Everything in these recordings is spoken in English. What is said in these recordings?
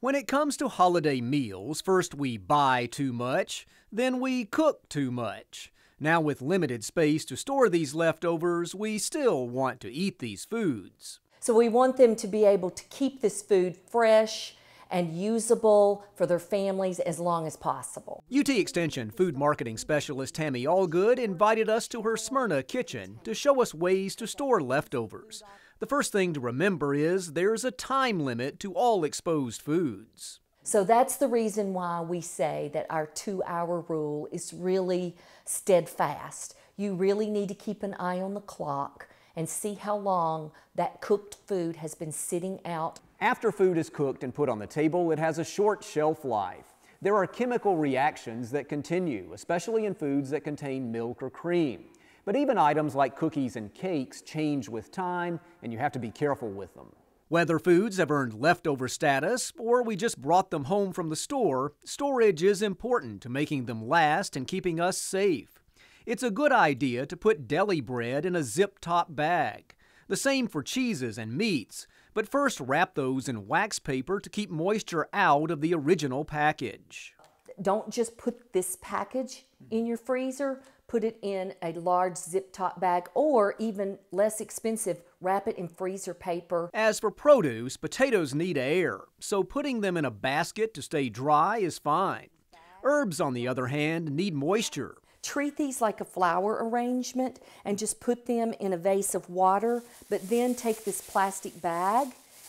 When it comes to holiday meals, first we buy too much, then we cook too much. Now with limited space to store these leftovers, we still want to eat these foods. So we want them to be able to keep this food fresh and usable for their families as long as possible. UT Extension Food Marketing Specialist Tammy Allgood invited us to her Smyrna kitchen to show us ways to store leftovers. The first thing to remember is there's a time limit to all exposed foods. So that's the reason why we say that our 2-hour rule is really steadfast. You really need to keep an eye on the clock and see how long that cooked food has been sitting out. After food is cooked and put on the table, it has a short shelf life. There are chemical reactions that continue, especially in foods that contain milk or cream. But even items like cookies and cakes change with time, and you have to be careful with them. Whether foods have earned leftover status or we just brought them home from the store, storage is important to making them last and keeping us safe. It's a good idea to put deli bread in a zip-top bag. The same for cheeses and meats, but first wrap those in wax paper to keep moisture out of the original package. Don't just put this package in your freezer, put it in a large zip-top bag, or even less expensive, wrap it in freezer paper. As for produce, potatoes need air, so putting them in a basket to stay dry is fine. Herbs, on the other hand, need moisture. Treat these like a flower arrangement and just put them in a vase of water, but then take this plastic bag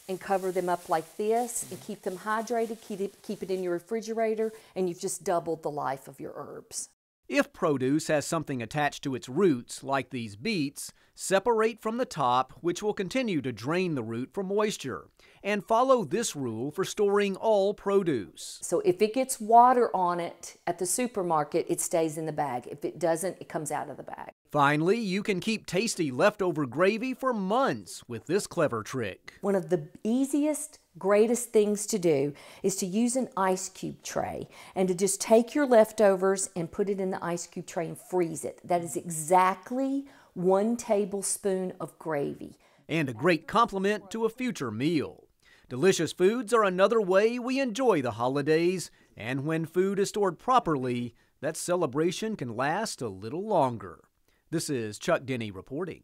and cover them up like this and keep them hydrated, keep it in your refrigerator, and you've just doubled the life of your herbs. If produce has something attached to its roots, like these beets, separate from the top, which will continue to drain the root for moisture. And follow this rule for storing all produce. So if it gets water on it at the supermarket, it stays in the bag. If it doesn't, it comes out of the bag. Finally, you can keep tasty leftover gravy for months with this clever trick. One of the easiest, greatest things to do is to use an ice cube tray and to just take your leftovers and put it in the ice cube tray and freeze it. That is exactly 1 tablespoon of gravy. And a great complement to a future meal. Delicious foods are another way we enjoy the holidays, and when food is stored properly, that celebration can last a little longer. This is Chuck Denny reporting.